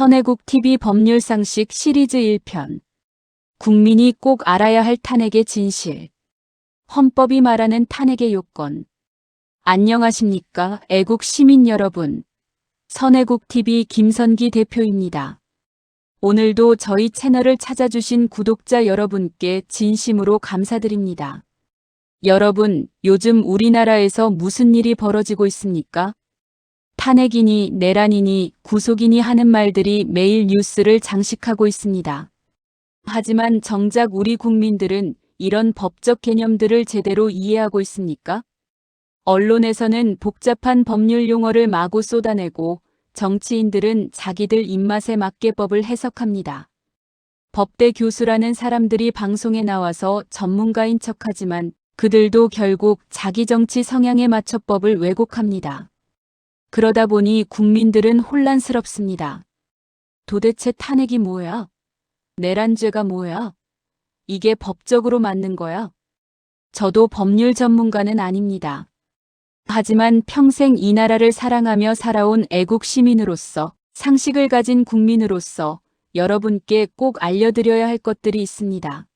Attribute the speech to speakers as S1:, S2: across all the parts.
S1: 선혜국TV 법률상식 시리즈 1편. 국민이 꼭 알아야 할 탄핵의 진실. 헌법이 말하는 탄핵의 요건. 안녕하십니까, 애국 시민 여러분. 선혜국TV 김선기 대표입니다. 오늘도 저희 채널을 찾아주신 구독자 여러분께 진심으로 감사드립니다. 여러분, 요즘 우리나라에서 무슨 일이 벌어지고 있습니까? 탄핵이니 내란이니 구속이니 하는 말들이 매일 뉴스를 장식하고 있습니다. 하지만 정작 우리 국민들은 이런 법적 개념들을 제대로 이해하고 있습니까? 언론에서는 복잡한 법률 용어를 마구 쏟아내고 정치인들은 자기들 입맛에 맞게 법을 해석합니다. 법대 교수라는 사람들이 방송에 나와서 전문가인 척하지만 그들도 결국 자기 정치 성향에 맞춰 법을 왜곡합니다. 그러다 보니 국민들은 혼란스럽습니다. 도대체 탄핵이 뭐야? 내란죄가 뭐야? 이게 법적으로 맞는 거야? 저도 법률 전문가는 아닙니다. 하지만 평생 이 나라를 사랑하며 살아온 애국 시민으로서, 상식을 가진 국민으로서 여러분께 꼭 알려드려야 할 것들이 있습니다.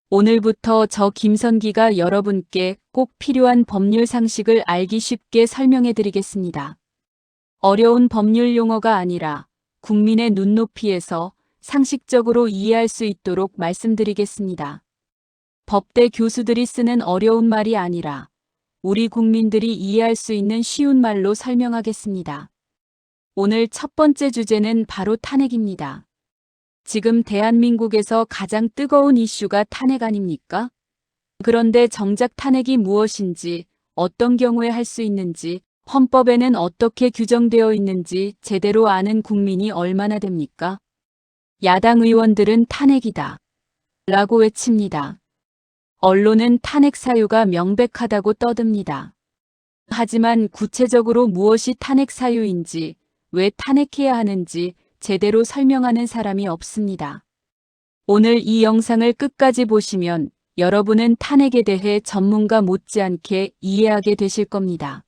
S1: 오늘부터 저 김선기가 여러분께 꼭 필요한 법률 상식을 알기 쉽게 설명해 드리겠습니다. 어려운 법률 용어가 아니라 국민의 눈높이에서 상식적으로 이해할 수 있도록 말씀드리겠습니다. 법대 교수들이 쓰는 어려운 말이 아니라 우리 국민들이 이해할 수 있는 쉬운 말로 설명하겠습니다. 오늘 첫 번째 주제는 바로 탄핵입니다. 지금 대한민국에서 가장 뜨거운 이슈가 탄핵 아닙니까? 그런데 정작 탄핵이 무엇인지, 어떤 경우에 할 수 있는지, 헌법에는 어떻게 규정되어 있는지 제대로 아는 국민이 얼마나 됩니까? 야당 의원들은 탄핵이다 라고 외칩니다. 언론은 탄핵 사유가 명백하다고 떠듭니다. 하지만 구체적으로 무엇이 탄핵 사유인지, 왜 탄핵해야 하는지 제대로 설명하는 사람이 없습니다. 오늘 이 영상을 끝까지 보시면 여러분은 탄핵에 대해 전문가 못지않게 이해하게 되실 겁니다.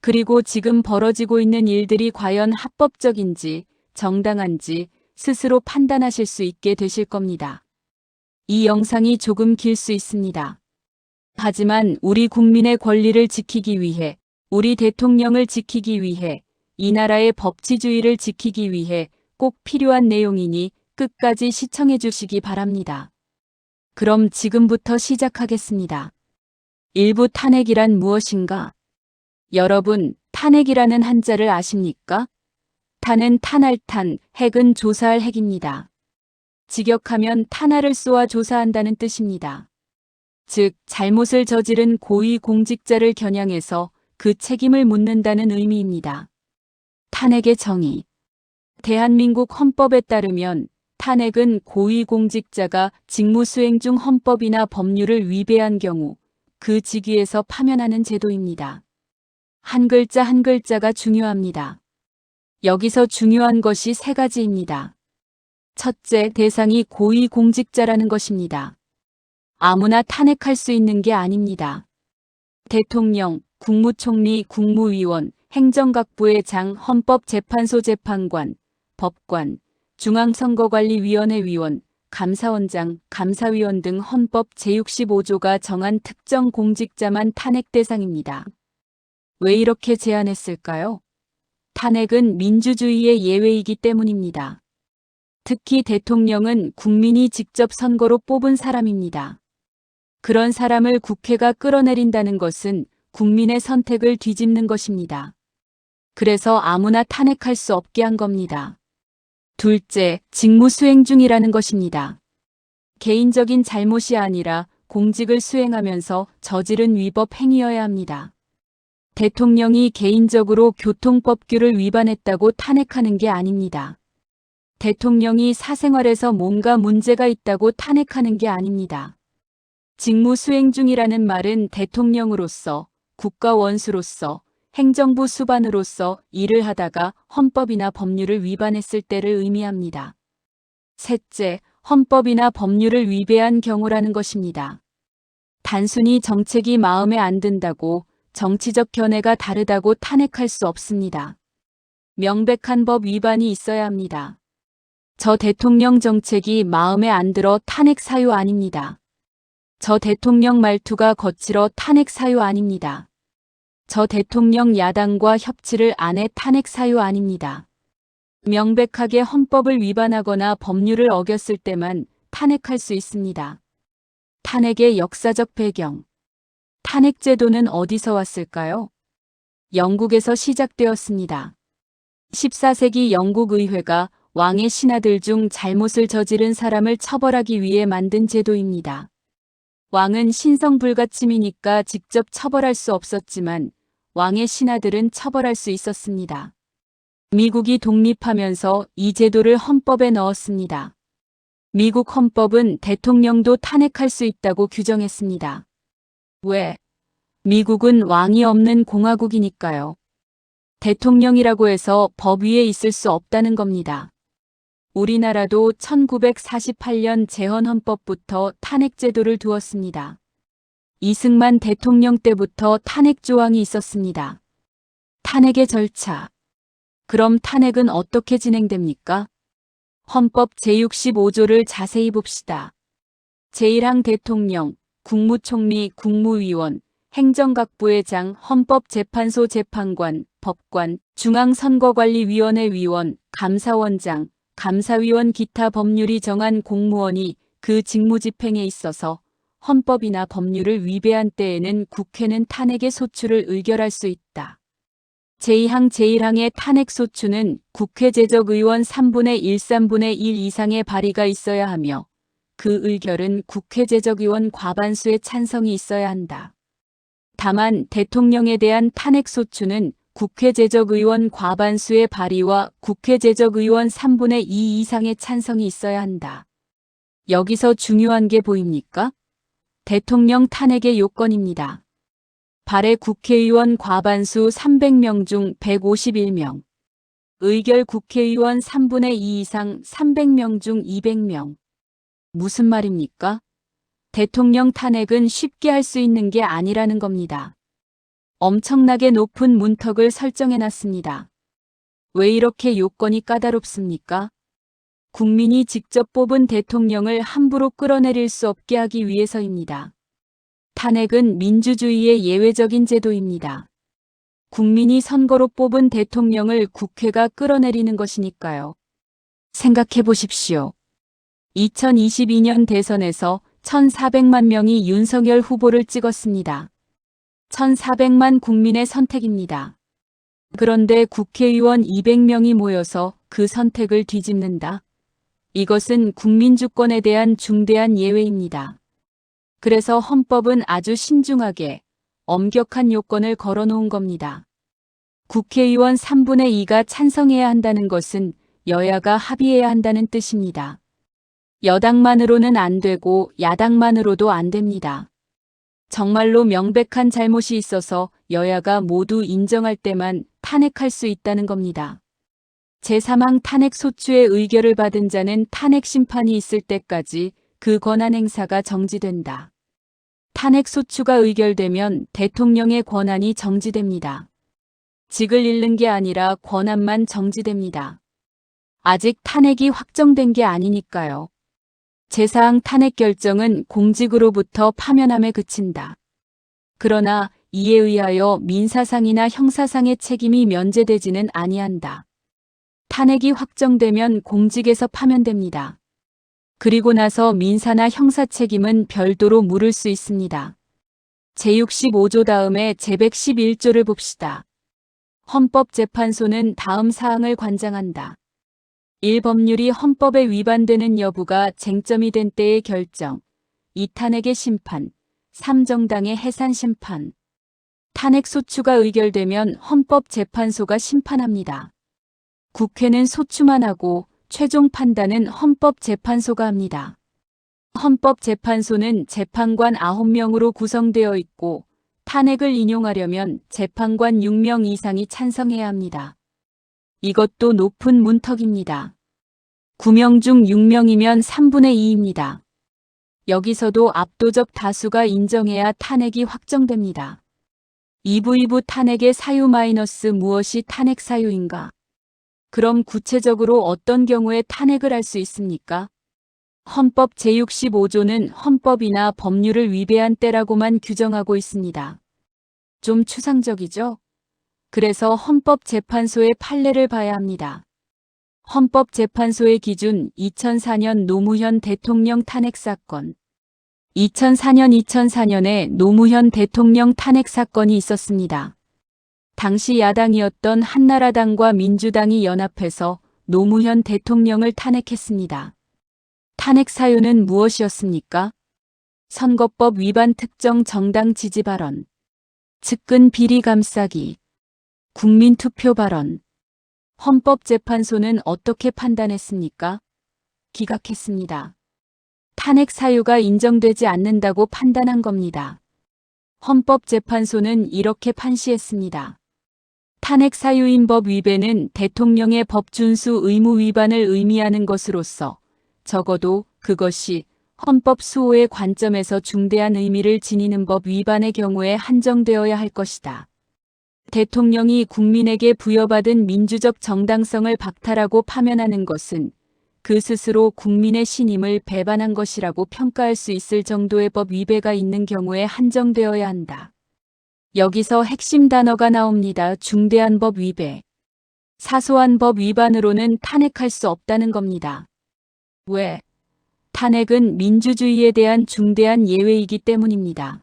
S1: 그리고 지금 벌어지고 있는 일들이 과연 합법적인지, 정당한지 스스로 판단하실 수 있게 되실 겁니다. 이 영상이 조금 길 수 있습니다. 하지만 우리 국민의 권리를 지키기 위해, 우리 대통령을 지키기 위해, 이 나라의 법치주의를 지키기 위해 꼭 필요한 내용이니 끝까지 시청해 주시기 바랍니다. 그럼 지금부터 시작하겠습니다. 일부 탄핵이란 무엇인가? 여러분, 탄핵이라는 한자를 아십니까? 탄은 탄할 탄, 핵은 조사할 핵입니다. 직역하면 탄알을 쏘아 조사한다는 뜻입니다. 즉, 잘못을 저지른 고위 공직자를 겨냥해서 그 책임을 묻는다는 의미입니다. 탄핵의 정의. 대한민국 헌법에 따르면 탄핵은 고위 공직자가 직무 수행 중 헌법이나 법률을 위배한 경우 그 직위에서 파면하는 제도입니다. 한 글자 한 글자가 중요합니다. 여기서 중요한 것이 세 가지입니다. 첫째, 대상이 고위 공직자라는 것입니다. 아무나 탄핵할 수 있는 게 아닙니다. 대통령, 국무총리, 국무위원, 행정각부의 장, 헌법재판소 재판관, 법관, 중앙선거관리위원회 위원, 감사원장, 감사위원 등 헌법 제65조가 정한 특정 공직자만 탄핵 대상입니다. 왜 이렇게 제한했을까요? 탄핵은 민주주의의 예외이기 때문입니다. 특히 대통령은 국민이 직접 선거로 뽑은 사람입니다. 그런 사람을 국회가 끌어내린다는 것은 국민의 선택을 뒤집는 것입니다. 그래서 아무나 탄핵할 수 없게 한 겁니다. 둘째, 직무 수행 중이라는 것입니다. 개인적인 잘못이 아니라 공직을 수행하면서 저지른 위법 행위여야 합니다. 대통령이 개인적으로 교통법규를 위반했다고 탄핵하는 게 아닙니다. 대통령이 사생활에서 뭔가 문제가 있다고 탄핵하는 게 아닙니다. 직무 수행 중이라는 말은 대통령으로서, 국가 원수로서, 행정부 수반으로서 일을 하다가 헌법이나 법률을 위반했을 때를 의미합니다. 셋째, 헌법이나 법률을 위배한 경우라는 것입니다. 단순히 정책이 마음에 안 든다고, 정치적 견해가 다르다고 탄핵할 수 없습니다. 명백한 법 위반이 있어야 합니다. 저 대통령 정책이 마음에 안 들어 탄핵 사유 아닙니다. 저 대통령 말투가 거칠어 탄핵 사유 아닙니다. 저 대통령 야당과 협치를 안 해 탄핵 사유 아닙니다. 명백하게 헌법을 위반하거나 법률을 어겼을 때만 탄핵할 수 있습니다. 탄핵의 역사적 배경. 탄핵 제도는 어디서 왔을까요? 영국에서 시작되었습니다. 14세기 영국 의회가 왕의 신하들 중 잘못을 저지른 사람을 처벌하기 위해 만든 제도입니다. 왕은 신성불가침이니까 직접 처벌할 수 없었지만 왕의 신하들은 처벌할 수 있었습니다. 미국이 독립하면서 이 제도를 헌법에 넣었습니다. 미국 헌법은 대통령도 탄핵할 수 있다고 규정했습니다. 왜? 미국은 왕이 없는 공화국이니까요. 대통령이라고 해서 법 위에 있을 수 없다는 겁니다. 우리나라도 1948년 재헌헌법부터 탄핵 제도를 두었습니다. 이승만 대통령 때부터 탄핵 조항이 있었습니다. 탄핵의 절차. 그럼 탄핵은 어떻게 진행됩니까? 헌법 제65조를 자세히 봅시다. 제1항 대통령, 국무총리, 국무위원, 행정각부의장, 헌법재판소 재판관, 법관, 중앙선거관리위원회 위원, 감사원장, 감사위원 기타 법률이 정한 공무원이 그 직무 집행에 있어서 헌법이나 법률을 위배한 때에는 국회는 탄핵의 소추를 의결할 수 있다. 제2항 제1항의 탄핵 소추는 국회 제적 의원 3분의 1, 3분의 1 이상의 발의가 있어야 하며 그 의결은 국회 제적 의원 과반수의 찬성이 있어야 한다. 다만 대통령에 대한 탄핵 소추는 국회 제적 의원 과반수의 발의와 국회 제적 의원 3분의 2 이상의 찬성이 있어야 한다. 여기서 중요한 게 보입니까? 대통령 탄핵의 요건입니다. 발의 국회의원 과반수 300명 중 151명. 의결 국회의원 3분의 2 이상 300명 중 200명. 무슨 말입니까? 대통령 탄핵은 쉽게 할 수 있는 게 아니라는 겁니다. 엄청나게 높은 문턱을 설정해놨습니다. 왜 이렇게 요건이 까다롭습니까? 국민이 직접 뽑은 대통령을 함부로 끌어내릴 수 없게 하기 위해서입니다. 탄핵은 민주주의의 예외적인 제도입니다. 국민이 선거로 뽑은 대통령을 국회가 끌어내리는 것이니까요. 생각해 보십시오. 2022년 대선에서 1,400만 명이 윤석열 후보를 찍었습니다. 1,400만 국민의 선택입니다. 그런데 국회의원 200명이 모여서 그 선택을 뒤집는다. 이것은 국민주권에 대한 중대한 예외입니다. 그래서 헌법은 아주 신중하게 엄격한 요건을 걸어놓은 겁니다. 국회의원 3분의 2가 찬성해야 한다는 것은 여야가 합의해야 한다는 뜻입니다. 여당만으로는 안 되고 야당만으로도 안 됩니다. 정말로 명백한 잘못이 있어서 여야가 모두 인정할 때만 탄핵할 수 있다는 겁니다. 제3항 탄핵 소추의 의결을 받은 자는 탄핵 심판이 있을 때까지 그 권한 행사가 정지된다. 탄핵 소추가 의결되면 대통령의 권한이 정지됩니다. 직을 잃는 게 아니라 권한만 정지됩니다. 아직 탄핵이 확정된 게 아니니까요. 제4항 탄핵 결정은 공직으로부터 파면함에 그친다. 그러나 이에 의하여 민사상이나 형사상의 책임이 면제되지는 아니한다. 탄핵이 확정되면 공직에서 파면됩니다. 그리고 나서 민사나 형사 책임은 별도로 물을 수 있습니다. 제65조 다음에 제111조를 봅시다. 헌법재판소는 다음 사항을 관장한다. 1. 법률이 헌법에 위반되는 여부가 쟁점이 된 때의 결정. 2. 탄핵의 심판. 3. 정당의 해산 심판. 탄핵 소추가 의결되면 헌법재판소가 심판합니다. 국회는 소추만 하고 최종 판단은 헌법재판소가 합니다. 헌법재판소는 재판관 9명으로 구성되어 있고 탄핵을 인용하려면 재판관 6명 이상이 찬성해야 합니다. 이것도 높은 문턱입니다. 9명 중 6명이면 3분의 2입니다. 여기서도 압도적 다수가 인정해야 탄핵이 확정됩니다. 2부 탄핵의 사유 마이너스 무엇이 탄핵 사유인가? 그럼 구체적으로 어떤 경우에 탄핵을 할 수 있습니까? 헌법 제65조는 헌법이나 법률을 위배한 때라고만 규정하고 있습니다. 좀 추상적이죠? 그래서 헌법재판소의 판례를 봐야 합니다. 헌법재판소의 기준 2004년 노무현 대통령 탄핵 사건. 2004년에 노무현 대통령 탄핵 사건이 있었습니다. 당시 야당이었던 한나라당과 민주당이 연합해서 노무현 대통령을 탄핵했습니다. 탄핵 사유는 무엇이었습니까? 선거법 위반 특정 정당 지지 발언, 측근 비리 감싸기, 국민투표 발언. 헌법재판소는 어떻게 판단했습니까? 기각했습니다. 탄핵 사유가 인정되지 않는다고 판단한 겁니다. 헌법재판소는 이렇게 판시했습니다. 탄핵 사유인 법 위배는 대통령의 법 준수 의무 위반을 의미하는 것으로서 적어도 그것이 헌법 수호의 관점에서 중대한 의미를 지니는 법 위반의 경우에 한정되어야 할 것이다. 대통령이 국민에게 부여받은 민주적 정당성을 박탈하고 파면하는 것은 그 스스로 국민의 신임을 배반한 것이라고 평가할 수 있을 정도의 법 위배가 있는 경우에 한정되어야 한다. 여기서 핵심 단어가 나옵니다. 중대한 법 위배. 사소한 법 위반으로는 탄핵할 수 없다는 겁니다. 왜? 탄핵은 민주주의에 대한 중대한 예외이기 때문입니다.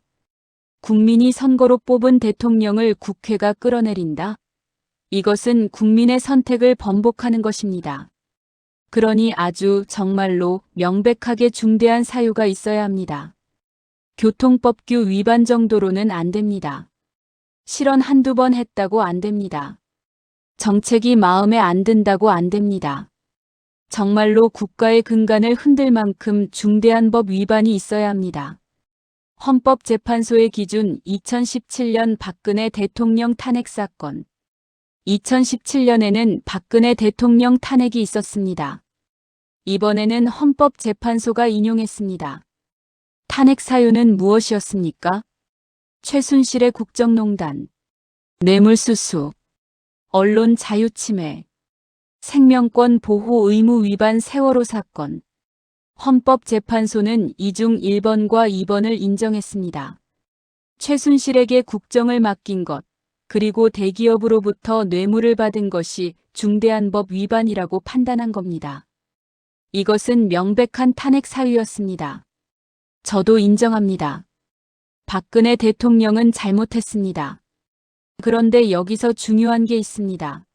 S1: 국민이 선거로 뽑은 대통령을 국회가 끌어내린다? 이것은 국민의 선택을 번복하는 것입니다. 그러니 아주 정말로 명백하게 중대한 사유가 있어야 합니다. 교통법규 위반 정도로는 안 됩니다. 실언 한두 번 했다고 안 됩니다. 정책이 마음에 안 든다고 안 됩니다. 정말로 국가의 근간을 흔들 만큼 중대한 법 위반이 있어야 합니다. 헌법재판소의 기준 2017년 박근혜 대통령 탄핵 사건. 2017년에는 박근혜 대통령 탄핵이 있었습니다. 이번에는 헌법재판소가 인용했습니다. 탄핵 사유는 무엇이었습니까? 최순실의 국정농단, 뇌물수수, 언론 자유 침해, 생명권 보호 의무 위반 세월호 사건. 헌법재판소는 이 중 1번과 2번을 인정했습니다. 최순실에게 국정을 맡긴 것, 그리고 대기업으로부터 뇌물을 받은 것이 중대한 법 위반이라고 판단한 겁니다. 이것은 명백한 탄핵 사유였습니다. 저도 인정합니다. 박근혜 대통령은 잘못했습니다. 그런데 여기서 중요한 게 있습니다.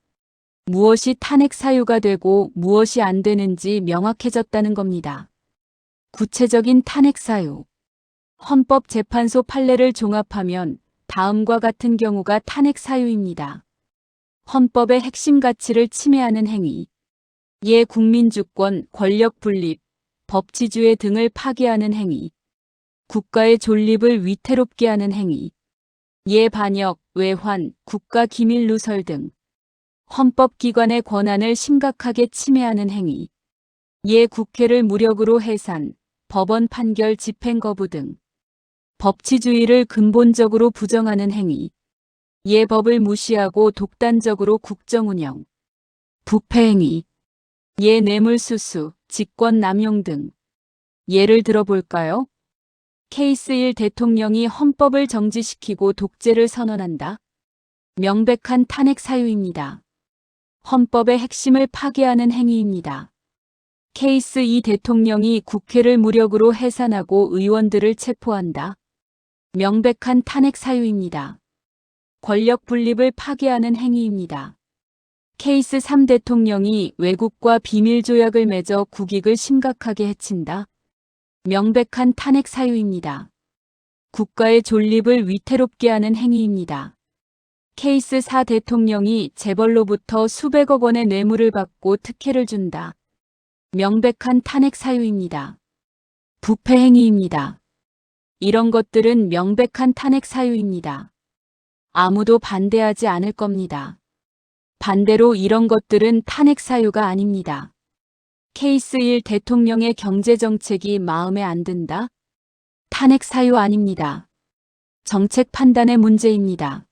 S1: 무엇이 탄핵 사유가 되고 무엇이 안 되는지 명확해졌다는 겁니다. 구체적인 탄핵 사유. 헌법재판소 판례를 종합하면 다음과 같은 경우가 탄핵 사유입니다. 헌법의 핵심 가치를 침해하는 행위. 예 국민주권, 권력 분립, 법치주의 등을 파괴하는 행위. 국가의 존립을 위태롭게 하는 행위. 예 반역, 외환, 국가 기밀 누설 등. 헌법기관의 권한을 심각하게 침해하는 행위. 예 국회를 무력으로 해산, 법원 판결 집행 거부 등. 법치주의를 근본적으로 부정하는 행위. 예 법을 무시하고 독단적으로 국정 운영. 부패 행위. 예 뇌물수수, 직권 남용 등. 예를 들어볼까요? 케이스 1 대통령이 헌법을 정지시키고 독재를 선언한다. 명백한 탄핵 사유입니다. 헌법의 핵심을 파괴하는 행위입니다. 케이스 2 대통령이 국회를 무력으로 해산하고 의원들을 체포한다. 명백한 탄핵 사유입니다. 권력 분립을 파괴하는 행위입니다. 케이스 3 대통령이 외국과 비밀 조약을 맺어 국익을 심각하게 해친다. 명백한 탄핵 사유입니다. 국가의 존립을 위태롭게 하는 행위입니다. 케이스 4 대통령이 재벌로부터 수백억 원의 뇌물을 받고 특혜를 준다. 명백한 탄핵 사유입니다. 부패 행위입니다. 이런 것들은 명백한 탄핵 사유입니다. 아무도 반대하지 않을 겁니다. 반대로 이런 것들은 탄핵 사유가 아닙니다. 케이스 1 대통령의 경제정책이 마음에 안 든다? 탄핵 사유 아닙니다. 정책 판단의 문제입니다.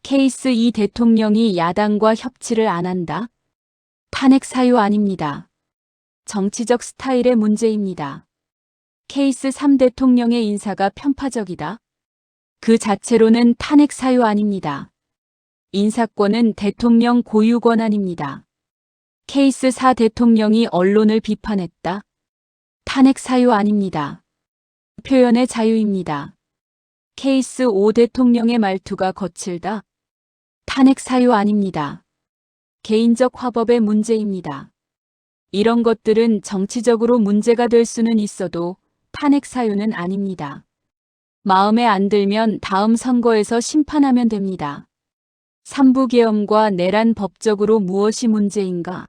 S1: 케이스 2 대통령이 야당과 협치를 안 한다? 탄핵 사유 아닙니다. 정치적 스타일의 문제입니다. 케이스 3 대통령의 인사가 편파적이다. 그 자체로는 탄핵 사유 아닙니다. 인사권은 대통령 고유 권한입니다. 케이스 4 대통령이 언론을 비판했다. 탄핵 사유 아닙니다. 표현의 자유입니다. 케이스 5 대통령의 말투가 거칠다. 탄핵 사유 아닙니다. 개인적 화법의 문제입니다. 이런 것들은 정치적으로 문제가 될 수는 있어도 탄핵 사유는 아닙니다. 마음에 안 들면 다음 선거에서 심판하면 됩니다. 삼부계엄과 내란 법적으로 무엇이 문제인가?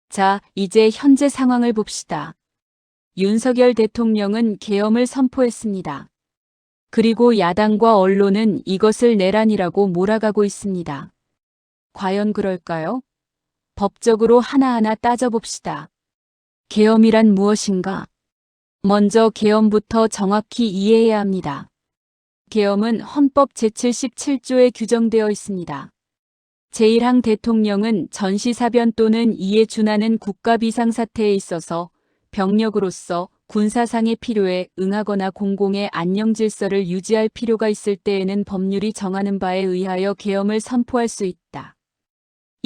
S1: 자, 이제 현재 상황을 봅시다. 윤석열 대통령은 계엄을 선포했습니다. 그리고 야당과 언론은 이것을 내란이라고 몰아가고 있습니다. 과연 그럴까요? 법적으로 하나하나 따져봅시다. 계엄이란 무엇인가? 먼저 계엄부터 정확히 이해해야 합니다. 계엄은 헌법 제77조에 규정되어 있습니다. 제1항 대통령은 전시사변 또는 이에 준하는 국가비상사태에 있어서 병력으로서 군사상의 필요에 응하거나 공공의 안녕질서를 유지할 필요가 있을 때에는 법률이 정하는 바에 의하여 계엄을 선포할 수 있다.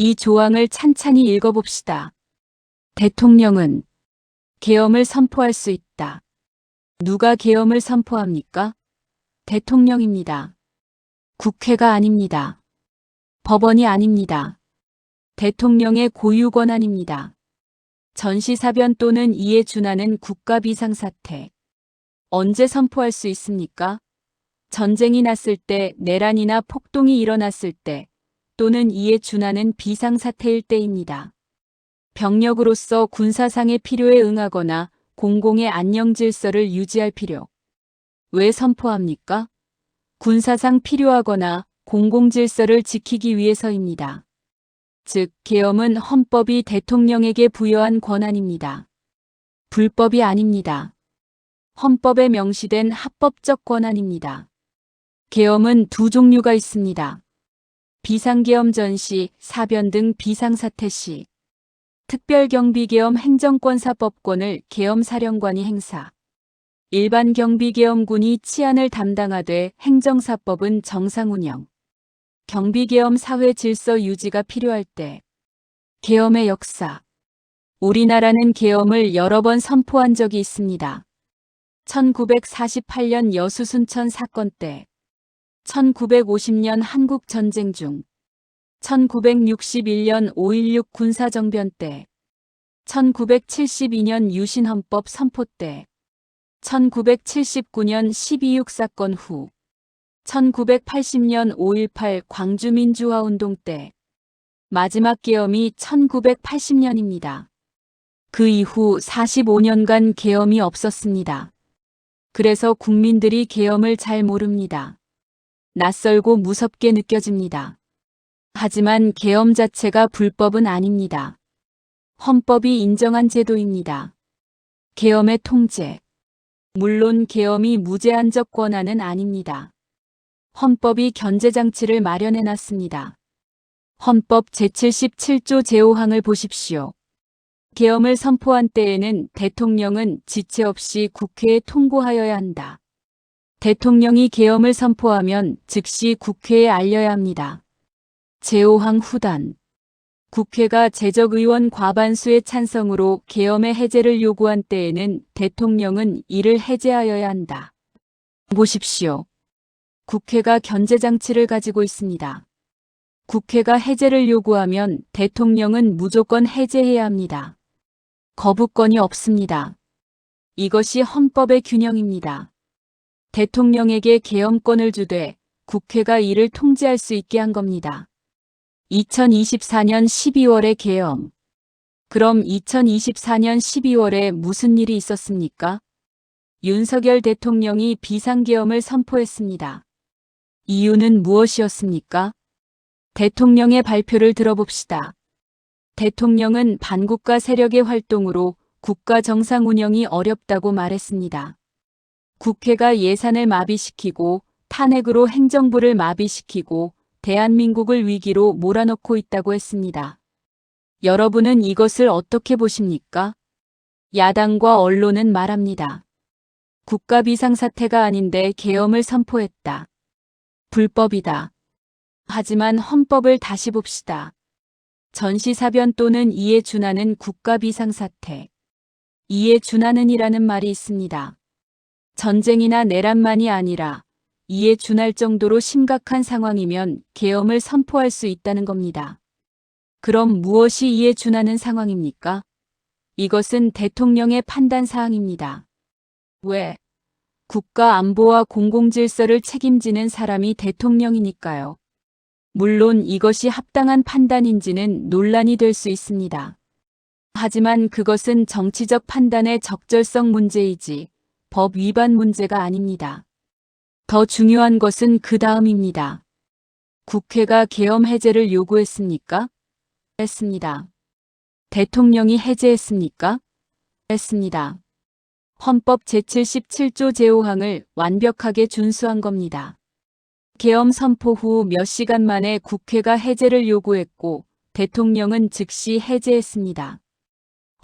S1: 이 조항을 찬찬히 읽어봅시다. 대통령은 계엄을 선포할 수 있다. 누가 계엄을 선포합니까? 대통령입니다. 국회가 아닙니다. 법원이 아닙니다. 대통령의 고유 권한입니다. 전시사변 또는 이에 준하는 국가비상사태. 언제 선포할 수 있습니까? 전쟁이 났을 때, 내란이나 폭동이 일어났을 때, 또는 이에 준하는 비상사태일 때입니다. 병력으로서 군사상의 필요에 응하거나 공공의 안녕질서를 유지할 필요. 왜 선포합니까? 군사상 필요하거나 공공질서를 지키기 위해서입니다. 즉, 계엄은 헌법이 대통령에게 부여한 권한입니다. 불법이 아닙니다. 헌법에 명시된 합법적 권한입니다. 계엄은 두 종류가 있습니다. 비상계엄 전시, 사변 등 비상사태 시. 특별경비계엄 행정권사법권을 계엄사령관이 행사. 일반경비계엄군이 치안을 담당하되 행정사법은 정상운영. 경비계엄 사회질서 유지가 필요할 때. 계엄의 역사. 우리나라는 계엄을 여러 번 선포한 적이 있습니다. 1948년 여수순천 사건 때, 1950년 한국전쟁 중, 1961년 5.16 군사정변 때, 1972년 유신헌법 선포 때, 1979년 12.6 사건 후, 1980년 5.18 광주민주화운동 때, 마지막 계엄이 1980년입니다. 그 이후 45년간 계엄이 없었습니다. 그래서 국민들이 계엄을 잘 모릅니다. 낯설고 무섭게 느껴집니다. 하지만 계엄 자체가 불법은 아닙니다. 헌법이 인정한 제도입니다. 계엄의 통제. 물론 계엄이 무제한적 권한은 아닙니다. 헌법이 견제장치를 마련해 놨습니다. 헌법 제77조 제5항을 보십시오. 계엄을 선포한 때에는 대통령은 지체 없이 국회에 통보하여야 한다. 대통령이 계엄을 선포하면 즉시 국회에 알려야 합니다. 제5항 후단. 국회가 재적의원 과반수의 찬성으로 계엄의 해제를 요구한 때에는 대통령은 이를 해제하여야 한다. 보십시오. 국회가 견제장치를 가지고 있습니다. 국회가 해제를 요구하면 대통령은 무조건 해제해야 합니다. 거부권이 없습니다. 이것이 헌법의 균형입니다. 대통령에게 계엄권을 주되 국회가 이를 통제할 수 있게 한 겁니다. 2024년 12월에 계엄. 그럼 2024년 12월에 무슨 일이 있었습니까? 윤석열 대통령이 비상계엄을 선포했습니다. 이유는 무엇이었습니까? 대통령의 발표를 들어봅시다. 대통령은 반국가 세력의 활동으로 국가 정상 운영이 어렵다고 말했습니다. 국회가 예산을 마비시키고 탄핵으로 행정부를 마비시키고 대한민국을 위기로 몰아넣고 있다고 했습니다. 여러분은 이것을 어떻게 보십니까? 야당과 언론은 말합니다. 국가 비상사태가 아닌데 계엄을 선포했다. 불법이다. 하지만 헌법을 다시 봅시다. 전시사변 또는 이에 준하는 국가 비상사태. 이에 준하는이라는 말이 있습니다. 전쟁이나 내란만이 아니라 이에 준할 정도로 심각한 상황이면 계엄을 선포할 수 있다는 겁니다. 그럼 무엇이 이에 준하는 상황입니까? 이것은 대통령의 판단 사항입니다. 왜? 국가 안보와 공공질서를 책임지는 사람이 대통령이니까요. 물론 이것이 합당한 판단인지는 논란이 될 수 있습니다. 하지만 그것은 정치적 판단의 적절성 문제이지 법 위반 문제가 아닙니다. 더 중요한 것은 그 다음입니다. 국회가 계엄 해제를 요구했습니까? 했습니다. 대통령이 해제했습니까? 했습니다. 헌법 제77조 제5항을 완벽하게 준수한 겁니다. 계엄 선포 후 몇 시간 만에 국회가 해제를 요구했고 대통령은 즉시 해제했습니다.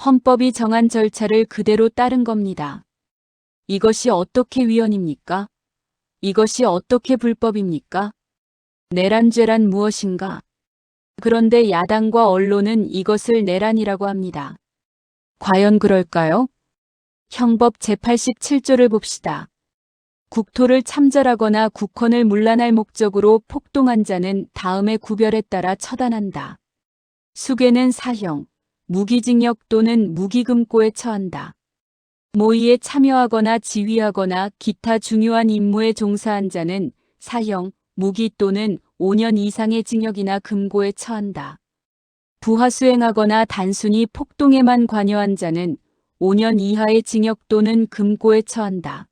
S1: 헌법이 정한 절차를 그대로 따른 겁니다. 이것이 어떻게 위헌입니까? 이것이 어떻게 불법입니까? 내란죄란 무엇인가? 그런데 야당과 언론은 이것을 내란이라고 합니다. 과연 그럴까요? 형법 제87조를 봅시다. 국토를 참절하거나 국헌을 문란할 목적으로 폭동한 자는 다음의 구별에 따라 처단한다. 수괴는 사형, 무기징역 또는 무기금고에 처한다. 모의에 참여하거나 지휘하거나 기타 중요한 임무에 종사한 자는 사형, 무기 또는 5년 이상의 징역이나 금고에 처한다. 부하 수행하거나 단순히 폭동에만 관여한 자는 5년 이하의 징역 또는 금고에 처한다.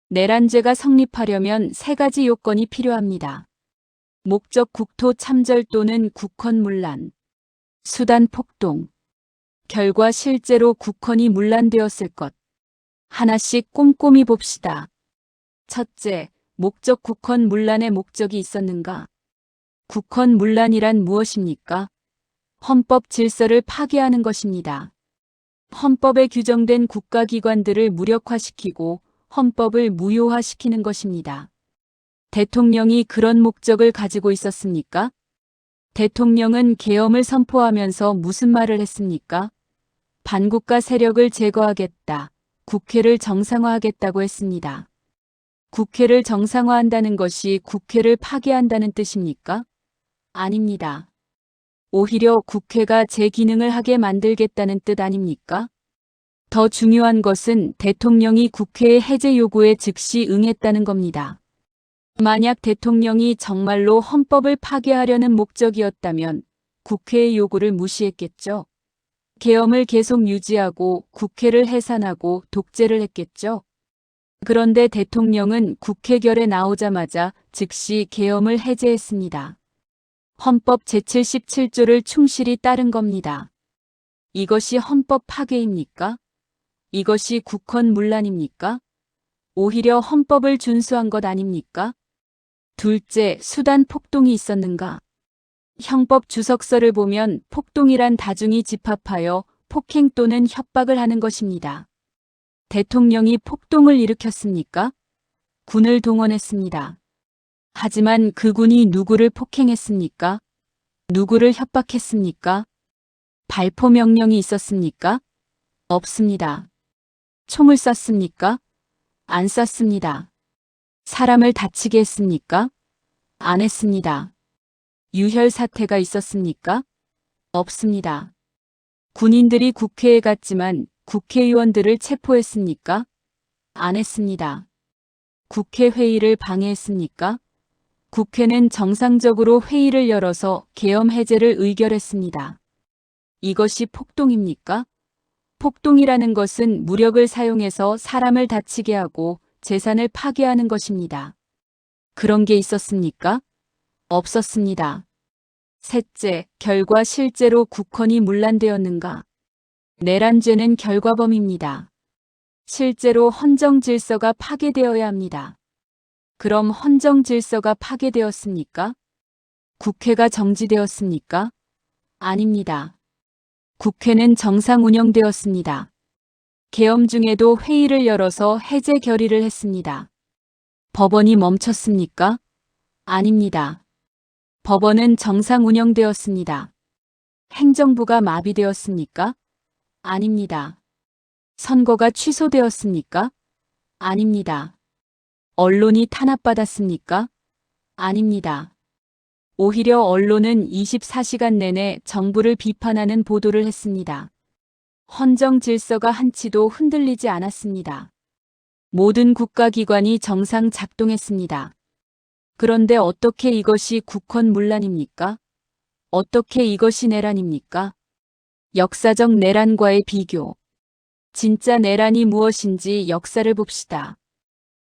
S1: 내란죄가 성립하려면 세 가지 요건이 필요합니다. 목적 국토 참절 또는 국헌 문란, 수단 폭동, 결과 실제로 국헌이 문란되었을 것. 하나씩 꼼꼼히 봅시다. 첫째, 목적 국헌 문란의 목적이 있었는가? 국헌 문란이란 무엇입니까? 헌법 질서를 파괴하는 것입니다. 헌법에 규정된 국가기관들을 무력화시키고 헌법을 무효화시키는 것입니다. 대통령이 그런 목적을 가지고 있었습니까? 대통령은 계엄을 선포하면서 무슨 말을 했습니까? 반국가 세력을 제거하겠다. 국회를 정상화하겠다고 했습니다. 국회를 정상화한다는 것이 국회를 파괴한다는 뜻입니까? 아닙니다. 오히려 국회가 제 기능을 하게 만들겠다는 뜻 아닙니까? 더 중요한 것은 대통령이 국회의 해제 요구에 즉시 응했다는 겁니다. 만약 대통령이 정말로 헌법을 파괴하려는 목적이었다면 국회의 요구를 무시했겠죠. 계엄을 계속 유지하고 국회를 해산하고 독재를 했겠죠. 그런데 대통령은 국회결에 나오자마자 즉시 계엄을 해제했습니다. 헌법 제77조를 충실히 따른 겁니다. 이것이 헌법 파괴입니까? 이것이 국헌 문란입니까? 오히려 헌법을 준수한 것 아닙니까? 둘째, 수단 폭동이 있었는가? 형법 주석서를 보면 폭동이란 다중이 집합하여 폭행 또는 협박을 하는 것입니다. 대통령이 폭동을 일으켰습니까? 군을 동원했습니다. 하지만 그 군이 누구를 폭행했습니까? 누구를 협박했습니까? 발포 명령이 있었습니까? 없습니다. 총을 쐈습니까? 안 쐈습니다. 사람을 다치게 했습니까? 안 했습니다. 유혈 사태가 있었습니까? 없습니다. 군인들이 국회에 갔지만 국회의원들을 체포했습니까? 안 했습니다. 국회 회의를 방해했습니까? 국회는 정상적으로 회의를 열어서 계엄 해제를 의결했습니다. 이것이 폭동입니까? 폭동이라는 것은 무력을 사용해서 사람을 다치게 하고 재산을 파괴하는 것입니다. 그런 게 있었습니까? 없었습니다. 셋째, 결과 실제로 국헌이 문란되었는가? 내란죄는 결과범입니다. 실제로 헌정 질서가 파괴되어야 합니다. 그럼 헌정 질서가 파괴되었습니까? 국회가 정지되었습니까? 아닙니다. 국회는 정상 운영되었습니다. 계엄 중에도 회의를 열어서 해제 결의를 했습니다. 법원이 멈췄습니까? 아닙니다. 법원은 정상 운영되었습니다. 행정부가 마비되었습니까? 아닙니다. 선거가 취소되었습니까? 아닙니다. 언론이 탄압받았습니까? 아닙니다. 오히려 언론은 24시간 내내 정부를 비판하는 보도를 했습니다. 헌정 질서가 한치도 흔들리지 않았습니다. 모든 국가기관이 정상 작동했습니다. 그런데 어떻게 이것이 국헌문란입니까? 어떻게 이것이 내란입니까? 역사적 내란과의 비교. 진짜 내란이 무엇인지 역사를 봅시다.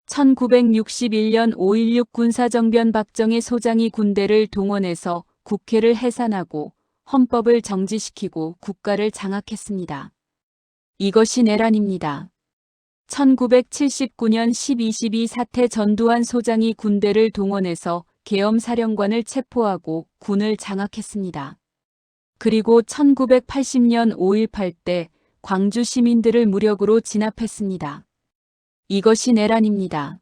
S1: 1961년 5.16 군사정변 박정희 소장이 군대를 동원해서 국회를 해산하고 헌법을 정지시키고 국가를 장악했습니다. 이것이 내란입니다. 1979년 12.12 사태 전두환 소장이 군대를 동원해서 계엄사령관을 체포하고 군을 장악했습니다. 그리고 1980년 5.18 때 광주 시민들을 무력으로 진압했습니다. 이것이 내란입니다.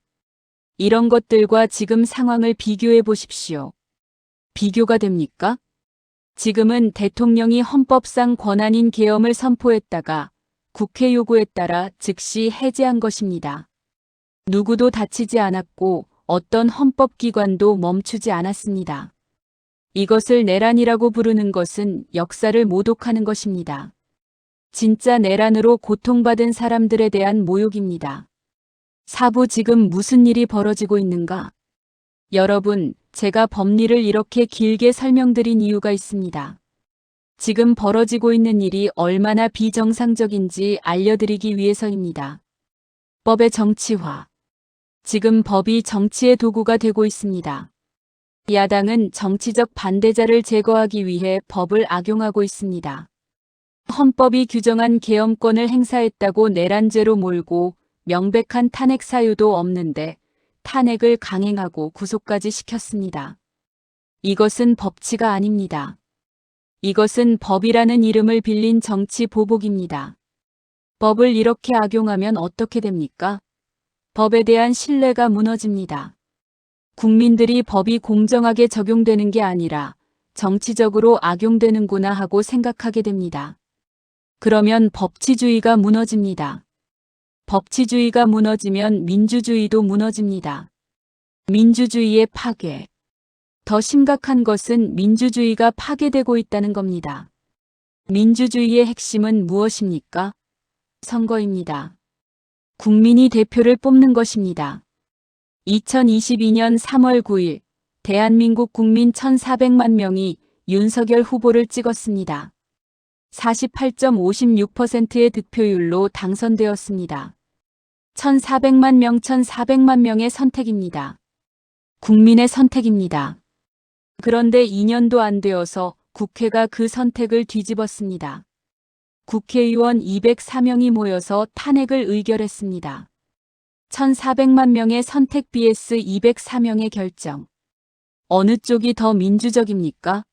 S1: 이런 것들과 지금 상황을 비교해 보십시오. 비교가 됩니까? 지금은 대통령이 헌법상 권한인 계엄을 선포했다가 국회 요구에 따라 즉시 해제한 것입니다. 누구도 다치지 않았고 어떤 헌법기관도 멈추지 않았습니다. 이것을 내란이라고 부르는 것은 역사를 모독하는 것입니다. 진짜 내란으로 고통받은 사람들에 대한 모욕입니다. 사부 지금 무슨 일이 벌어지고 있는가? 여러분, 제가 법리를 이렇게 길게 설명드린 이유가 있습니다. 지금 벌어지고 있는 일이 얼마나 비정상적인지 알려드리기 위해서입니다. 법의 정치화. 지금 법이 정치의 도구가 되고 있습니다. 야당은 정치적 반대자를 제거하기 위해 법을 악용하고 있습니다. 헌법이 규정한 계엄권을 행사했다고 내란죄로 몰고 명백한 탄핵 사유도 없는데 탄핵을 강행하고 구속까지 시켰습니다. 이것은 법치가 아닙니다. 이것은 법이라는 이름을 빌린 정치 보복입니다. 법을 이렇게 악용하면 어떻게 됩니까? 법에 대한 신뢰가 무너집니다. 국민들이 법이 공정하게 적용되는 게 아니라 정치적으로 악용되는구나 하고 생각하게 됩니다. 그러면 법치주의가 무너집니다. 법치주의가 무너지면 민주주의도 무너집니다. 민주주의의 파괴. 더 심각한 것은 민주주의가 파괴되고 있다는 겁니다. 민주주의의 핵심은 무엇입니까? 선거입니다. 국민이 대표를 뽑는 것입니다. 2022년 3월 9일 대한민국 국민 1,400만 명이 윤석열 후보를 찍었습니다. 48.56%의 득표율로 당선되었습니다. 1,400만 명의 선택입니다. 국민의 선택입니다. 그런데 2년도 안 되어서 국회가 그 선택을 뒤집었습니다. 국회의원 204명이 모여서 탄핵을 의결했습니다. 1,400만 명의 선택 vs 204명의 결정. 어느 쪽이 더 민주적입니까?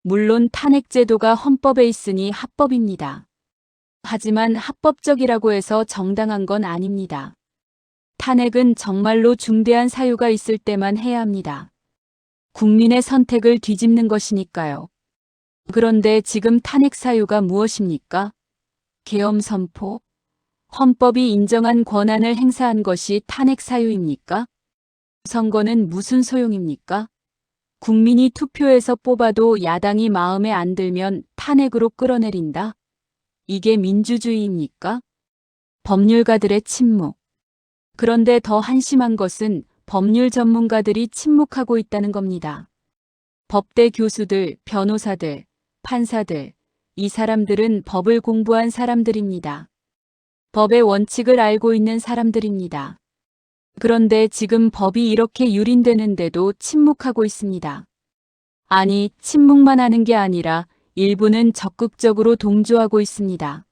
S1: 물론 탄핵제도가 헌법에 있으니 합법입니다. 하지만 합법적이라고 해서 정당한 건 아닙니다. 탄핵은 정말로 중대한 사유가 있을 때만 해야 합니다. 국민의 선택을 뒤집는 것이니까요. 그런데 지금 탄핵 사유가 무엇입니까? 계엄 선포? 헌법이 인정한 권한을 행사한 것이 탄핵 사유입니까? 선거는 무슨 소용입니까? 국민이 투표해서 뽑아도 야당이 마음에 안 들면 탄핵으로 끌어내린다? 이게 민주주의입니까? 법률가들의 침묵. 그런데 더 한심한 것은 법률 전문가들이 침묵하고 있다는 겁니다. 법대 교수들, 변호사들, 판사들, 이 사람들은 법을 공부한 사람들입니다. 법의 원칙을 알고 있는 사람들입니다. 그런데 지금 법이 이렇게 유린되는데도 침묵하고 있습니다. 아니, 침묵만 하는 게 아니라 일부는 적극적으로 동조하고 있습니다.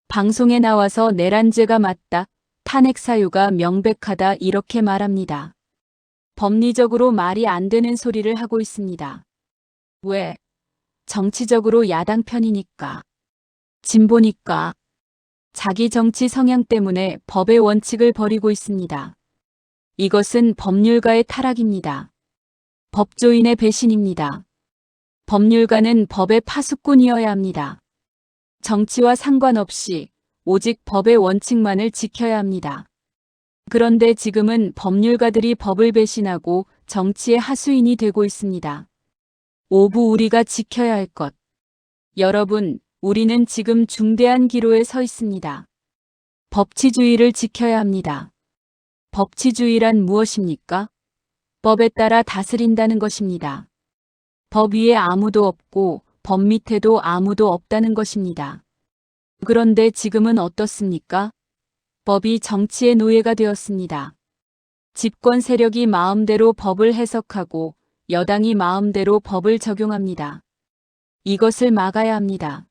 S1: 방송에 나와서 내란죄가 맞다, 탄핵 사유가 명백하다 이렇게 말합니다. 법리적으로 말이 안 되는 소리를 하고 있습니다. 왜? 정치적으로 야당 편이니까. 진보니까 자기 정치 성향 때문에 법의 원칙을 버리고 있습니다. 이것은 법률가의 타락입니다. 법조인의 배신입니다. 법률가는 법의 파수꾼이어야 합니다. 정치와 상관없이 오직 법의 원칙만을 지켜야 합니다. 그런데 지금은 법률가들이 법을 배신하고 정치의 하수인이 되고 있습니다. 오부 우리가 지켜야 할 것. 여러분, 우리는 지금 중대한 기로에 서 있습니다. 법치주의를 지켜야 합니다. 법치주의란 무엇입니까? 법에 따라 다스린다는 것입니다. 법 위에 아무도 없고 법 밑에도 아무도 없다는 것입니다. 그런데 지금은 어떻습니까? 법이 정치의 노예가 되었습니다. 집권 세력이 마음대로 법을 해석하고 여당이 마음대로 법을 적용합니다. 이것을 막아야 합니다.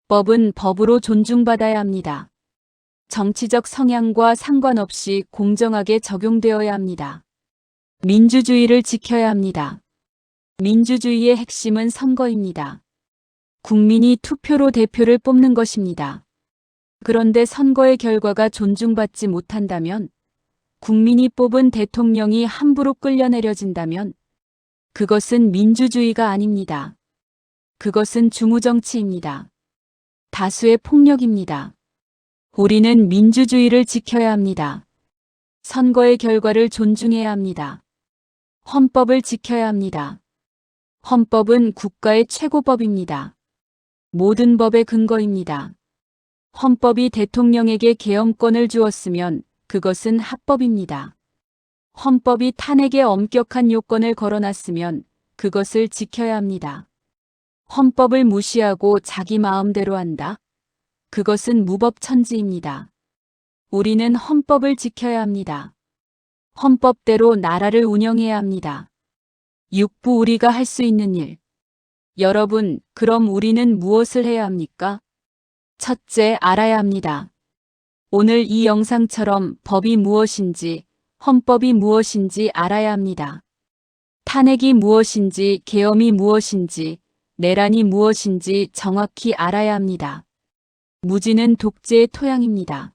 S1: 법은 법으로 존중받아야 합니다. 정치적 성향과 상관없이 공정하게 적용되어야 합니다. 민주주의를 지켜야 합니다. 민주주의의 핵심은 선거입니다. 국민이 투표로 대표를 뽑는 것입니다. 그런데 선거의 결과가 존중받지 못한다면, 국민이 뽑은 대통령이 함부로 끌려내려진다면, 그것은 민주주의가 아닙니다. 그것은 중우정치입니다. 다수의 폭력입니다. 우리는 민주주의를 지켜야 합니다. 선거의 결과를 존중해야 합니다. 헌법을 지켜야 합니다. 헌법은 국가의 최고법입니다. 모든 법의 근거입니다. 헌법이 대통령에게 계엄권을 주었으면 그것은 합법입니다. 헌법이 탄핵에 엄격한 요건을 걸어놨으면 그것을 지켜야 합니다. 헌법을 무시하고 자기 마음대로 한다? 그것은 무법천지입니다. 우리는 헌법을 지켜야 합니다. 헌법대로 나라를 운영해야 합니다. 육부 우리가 할 수 있는 일. 여러분, 그럼 우리는 무엇을 해야 합니까? 첫째, 알아야 합니다. 오늘 이 영상처럼 법이 무엇인지, 헌법이 무엇인지 알아야 합니다. 탄핵이 무엇인지, 계엄이 무엇인지, 내란이 무엇인지 정확히 알아야 합니다. 무지는 독재의 토양입니다.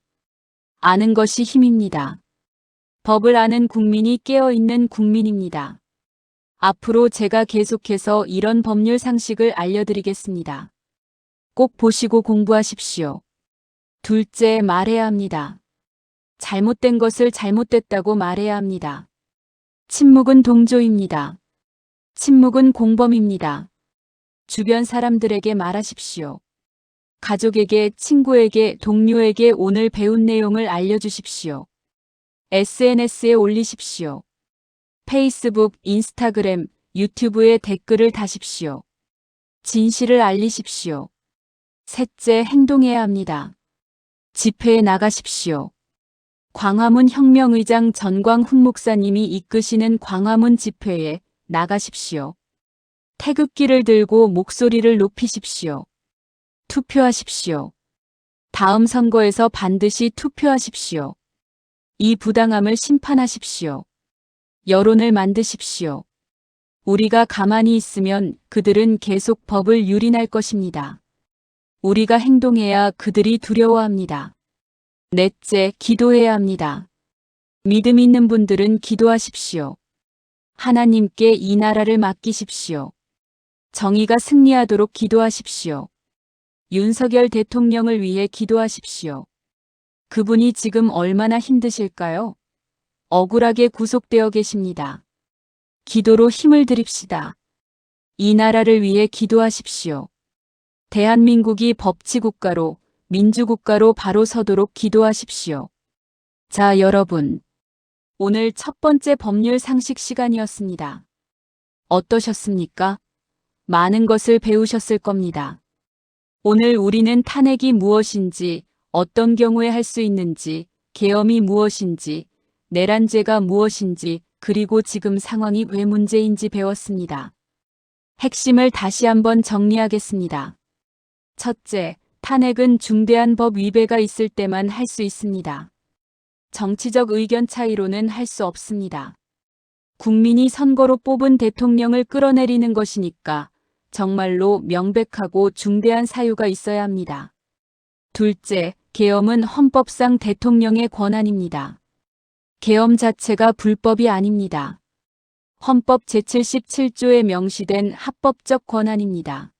S1: 아는 것이 힘입니다. 법을 아는 국민이 깨어있는 국민입니다. 앞으로 제가 계속해서 이런 법률 상식을 알려드리겠습니다. 꼭 보시고 공부하십시오. 둘째, 말해야 합니다. 잘못된 것을 잘못됐다고 말해야 합니다. 침묵은 동조입니다. 침묵은 공범입니다. 주변 사람들에게 말하십시오. 가족에게, 친구에게, 동료에게 오늘 배운 내용을 알려주십시오. SNS에 올리십시오. 페이스북, 인스타그램, 유튜브에 댓글을 다십시오. 진실을 알리십시오. 셋째, 행동해야 합니다. 집회에 나가십시오. 광화문 혁명의장 전광훈 목사님이 이끄시는 광화문 집회에 나가십시오. 태극기를 들고 목소리를 높이십시오. 투표하십시오. 다음 선거에서 반드시 투표하십시오. 이 부당함을 심판하십시오. 여론을 만드십시오. 우리가 가만히 있으면 그들은 계속 법을 유린할 것입니다. 우리가 행동해야 그들이 두려워합니다. 넷째, 기도해야 합니다. 믿음 있는 분들은 기도하십시오. 하나님께 이 나라를 맡기십시오. 정의가 승리하도록 기도하십시오. 윤석열 대통령을 위해 기도하십시오. 그분이 지금 얼마나 힘드실까요? 억울하게 구속되어 계십니다. 기도로 힘을 드립시다. 이 나라를 위해 기도하십시오. 대한민국이 법치국가로, 민주국가로 바로 서도록 기도하십시오. 자, 여러분. 오늘 첫 번째 법률 상식 시간이었습니다. 어떠셨습니까? 많은 것을 배우셨을 겁니다. 오늘 우리는 탄핵이 무엇인지, 어떤 경우에 할 수 있는지, 계엄이 무엇인지, 내란죄가 무엇인지, 그리고 지금 상황이 왜 문제인지 배웠습니다. 핵심을 다시 한번 정리하겠습니다. 첫째, 탄핵은 중대한 법 위배가 있을 때만 할 수 있습니다. 정치적 의견 차이로는 할 수 없습니다. 국민이 선거로 뽑은 대통령을 끌어내리는 것이니까 정말로 명백하고 중대한 사유가 있어야 합니다. 둘째, 계엄은 헌법상 대통령의 권한입니다. 계엄 자체가 불법이 아닙니다. 헌법 제77조에 명시된 합법적 권한입니다.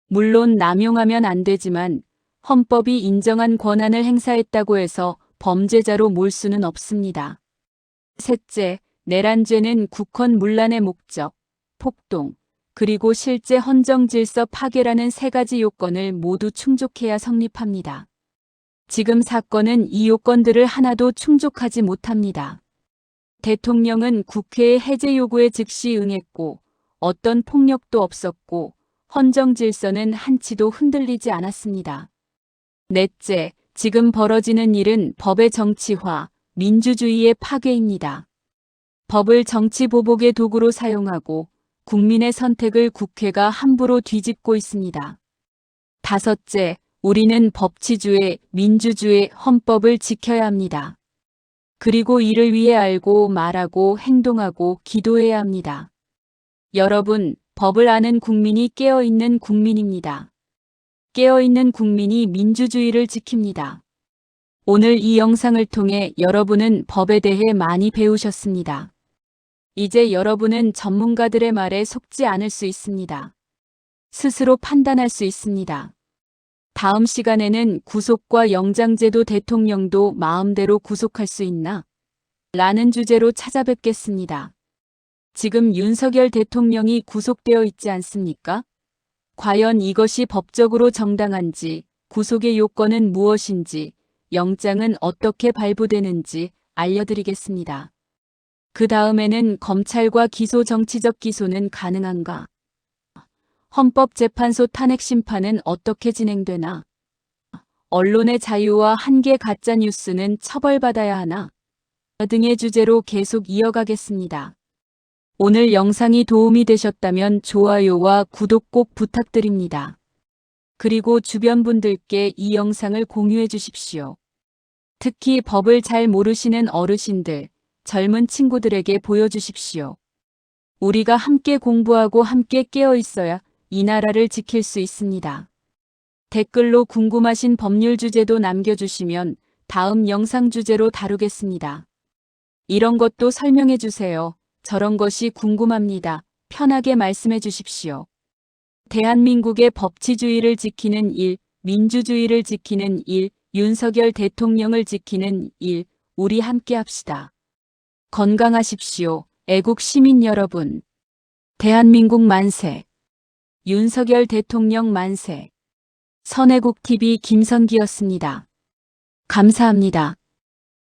S1: 물론 남용하면 안 되지만 헌법이 인정한 권한을 행사했다고 해서 범죄자로 몰 수는 없습니다. 셋째, 내란죄는 국헌 문란의 목적, 폭동, 그리고 실제 헌정 질서 파괴라는 세 가지 요건을 모두 충족해야 성립합니다. 지금 사건은 이 요건들을 하나도 충족하지 못합니다. 대통령은 국회의 해제 요구에 즉시 응했고 어떤 폭력도 없었고 헌정 질서는 한치도 흔들리지 않았습니다. 넷째, 지금 벌어지는 일은 법의 정치화, 민주주의의 파괴입니다. 법을 정치 보복의 도구로 사용하고 국민의 선택을 국회가 함부로 뒤집고 있습니다. 다섯째, 우리는 법치주의, 민주주의, 헌법을 지켜야 합니다. 그리고 이를 위해 알고 말하고 행동하고 기도해야 합니다. 여러분, 법을 아는 국민이 깨어있는 국민입니다. 깨어있는 국민이 민주주의를 지킵니다. 오늘 이 영상을 통해 여러분은 법에 대해 많이 배우셨습니다. 이제 여러분은 전문가들의 말에 속지 않을 수 있습니다. 스스로 판단할 수 있습니다. 다음 시간에는 구속과 영장제도 대통령도 마음대로 구속할 수 있나? 라는 주제로 찾아뵙겠습니다. 지금 윤석열 대통령이 구속되어 있지 않습니까? 과연 이것이 법적으로 정당한지, 구속의 요건은 무엇인지, 영장은 어떻게 발부되는지 알려드리겠습니다. 그 다음에는 검찰과 기소 정치적 기소는 가능한가? 헌법재판소 탄핵 심판은 어떻게 진행되나? 언론의 자유와 한계 가짜뉴스는 처벌받아야 하나? 등의 주제로 계속 이어가겠습니다. 오늘 영상이 도움이 되셨다면 좋아요와 구독 꼭 부탁드립니다. 그리고 주변 분들께 이 영상을 공유해 주십시오. 특히 법을 잘 모르시는 어르신들, 젊은 친구들에게 보여주십시오. 우리가 함께 공부하고 함께 깨어 있어야 이 나라를 지킬 수 있습니다. 댓글로 궁금하신 법률 주제도 남겨주시면 다음 영상 주제로 다루겠습니다. 이런 것도 설명해 주세요. 저런 것이 궁금합니다. 편하게 말씀해 주십시오. 대한민국의 법치주의를 지키는 일, 민주주의를 지키는 일, 윤석열 대통령을 지키는 일, 우리 함께 합시다. 건강하십시오. 애국 시민 여러분. 대한민국 만세. 윤석열 대통령 만세. 선애국TV 김선기였습니다. 감사합니다.